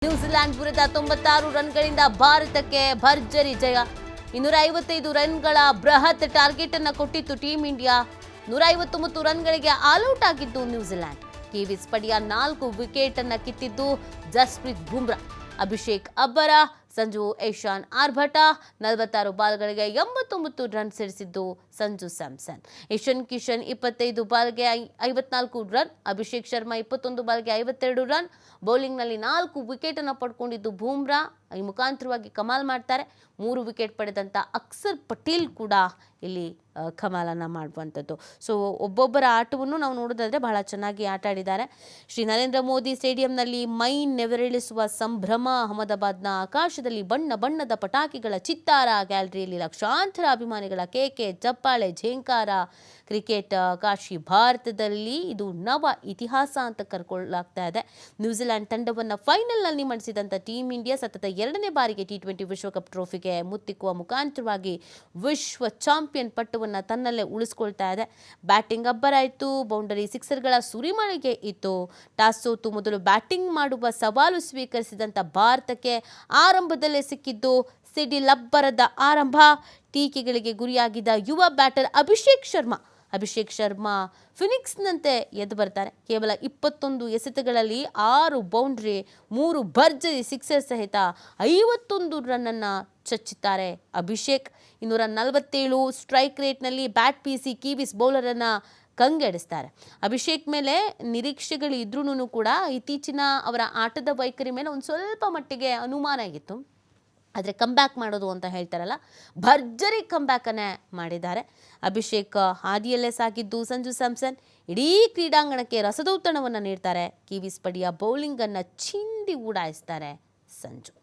New Zealand ವಿರುದ್ಧ 96 ರನ್ಗಳಿಂದ ಭಾರತಕ್ಕೆ ಭರ್ಜರಿ ಜಯ. 255 ರನ್ಗಳ ಬೃಹತ್ ಟಾರ್ಗೆಟ್ ಅನ್ನು ಕೊಟ್ಟಿತ್ತು ಟೀಂ ಇಂಡಿಯಾ. 159 ರನ್ಗಳಿಗೆ ಆಲ್ಔಟ್ ಆಗಿದ್ದು ನ್ಯೂಜಿಲೆಂಡ್. ಕಿವೀಸ್ ಪಡೆಯ 4 ವಿಕೆಟ್ ಅನ್ನು ಕಿತ್ತಿದ್ದು ಜಸ್ಪ್ರೀತ್ ಬುಮ್ರಾ. ಅಭಿಷೇಕ್ ಅಬ್ಬರ, ಸಂಜು ಏಶಾನ್ ಆರ್ಭಟ. 46 ಬಾಲ್ಗಳಿಗೆ 89 ರನ್ ಸೇರಿಸಿದ್ದು ಸಂಜು ಸ್ಯಾಮ್ಸನ್. ಇಶಾನ್ ಕಿಶನ್ 25 ಬಾಲ್ಗೆ 54 ರನ್. ಅಭಿಷೇಕ್ ಶರ್ಮಾ 21 ಬಾಲ್ಗೆ 52 ರನ್. ಬೌಲಿಂಗ್ನಲ್ಲಿ 4 ವಿಕೆಟ್ ಅನ್ನು ಪಡ್ಕೊಂಡಿದ್ದು ಬುಮ್ರಾ. ಈ ಮುಖಾಂತರವಾಗಿ ಕಮಾಲ್ ಮಾಡ್ತಾರೆ. 3 ವಿಕೆಟ್ ಪಡೆದಂಥ ಅಕ್ಸರ್ ಪಟೇಲ್ ಕೂಡ ಇಲ್ಲಿ ಕಮಾಲನ್ನು ಮಾಡುವಂಥದ್ದು. ಸೊ ಒಬ್ಬೊಬ್ಬರ ಆಟವನ್ನು ನಾವು ನೋಡೋದಾದರೆ ಬಹಳ ಚೆನ್ನಾಗಿ ಆಟ ಆಡಿದ್ದಾರೆ. ಶ್ರೀ ನರೇಂದ್ರ ಮೋದಿ ಸ್ಟೇಡಿಯಂನಲ್ಲಿ ಮೈ ನೆವರೇಳಿಸುವ ಸಂಭ್ರಮ. ಅಹಮದಾಬಾದ್ನ ಆಕಾಶದಲ್ಲಿ ಬಣ್ಣ ಬಣ್ಣದ ಪಟಾಕಿಗಳ ಚಿತ್ತಾರ. ಗ್ಯಾಲರಿಯಲ್ಲಿ ಲಕ್ಷಾಂತರ ಅಭಿಮಾನಿಗಳ ಕೇಕೆ, ಚಪ್ಪಾಳೆ, ಝೇಂಕಾರ. ಕ್ರಿಕೆಟ್ ಕಾಶಿ ಭಾರತದಲ್ಲಿ ಇದು ನವ ಇತಿಹಾಸ ಅಂತ ಕರ್ಕೊಳ್ಳಲಾಗ್ತಾ ಇದೆ. ನ್ಯೂಜಿಲೆಂಡ್ ತಂಡವನ್ನು ಫೈನಲ್ನಲ್ಲಿ ಮಣಿಸಿದಂಥ ಟೀಂ ಇಂಡಿಯಾ ಸತತ 2ನೇ ಬಾರಿಗೆ T20 ವಿಶ್ವಕಪ್ ಟ್ರೋಫಿಗೆ ಮುತ್ತಿಕ್ಕುವ ಮುಖಾಂತರವಾಗಿ ವಿಶ್ವ ಚಾಂಪಿಯನ್ ಪಟ್ಟವನ್ನು ತನ್ನಲ್ಲೇ ಉಳಿಸ್ಕೊಳ್ತಾ ಇದೆ. ಬ್ಯಾಟಿಂಗ್ ಅಬ್ಬರ ಇತ್ತು, ಬೌಂಡರಿ ಸಿಕ್ಸರ್ಗಳ ಸುರಿಮಳೆಗೆ ಇತ್ತು. ಟಾಸ್ ಸೋತು ಮೊದಲು ಬ್ಯಾಟಿಂಗ್ ಮಾಡುವ ಸವಾಲು ಸ್ವೀಕರಿಸಿದಂಥ ಭಾರತಕ್ಕೆ ಆರಂಭದಲ್ಲೇ ಸಿಕ್ಕಿದ್ದು ಸಿಡಿಲ್ ಅಬ್ಬರದ ಆರಂಭ. ಟೀಕೆಗಳಿಗೆ ಗುರಿಯಾಗಿದ್ದ ಯುವ ಬ್ಯಾಟರ್ ಅಭಿಷೇಕ್ ಶರ್ಮಾ ಫಿನಿಕ್ಸ್ನಂತೆ ಎದ್ದು ಬರ್ತಾರೆ. ಕೇವಲ 21 ಎಸೆತಗಳಲ್ಲಿ 6 ಬೌಂಡ್ರಿ, 3 ಭರ್ಜರಿ ಸಿಕ್ಸರ್ ಸಹಿತ 51 ರನ್ನನ್ನು ಚಚ್ಚಿದ್ದಾರೆ ಅಭಿಷೇಕ್. 247 ಸ್ಟ್ರೈಕ್ ರೇಟ್ನಲ್ಲಿ ಬ್ಯಾಟ್ ಬೀಸಿ ಕಿವೀಸ್ ಬೌಲರನ್ನು ಕಂಗೆಡಿಸ್ತಾರೆ. ಅಭಿಷೇಕ್ ಮೇಲೆ ನಿರೀಕ್ಷೆಗಳು ಇದ್ರೂ ಕೂಡ ಇತ್ತೀಚಿನ ಅವರ ಆಟದ ವೈಖರಿ ಮೇಲೆ ಒಂದು ಸ್ವಲ್ಪ ಮಟ್ಟಿಗೆ ಅನುಮಾನ ಇತ್ತು. ಆದರೆ ಕಂಬ್ಯಾಕ್ ಮಾಡೋದು ಅಂತ ಹೇಳ್ತಾರಲ್ಲ, ಭರ್ಜರಿ ಕಂಬ್ಯಾಕನ್ನೇ ಮಾಡಿದ್ದಾರೆ. ಅಭಿಷೇಕ್ ಹಾದಿಯಲ್ಲೇ ಸಾಗಿದ್ದು ಸಂಜು ಸ್ಯಾಮ್ಸನ್ ಇಡೀ ಕ್ರೀಡಾಂಗಣಕ್ಕೆ ರಸದೌತಣವನ್ನು ನೀಡ್ತಾರೆ. ಕಿವೀಸ್ ಪಡೆಯ ಬೌಲಿಂಗನ್ನು ಚಿಂದಿ ಉಡಾಯಿಸ್ತಾರೆ ಸಂಜು.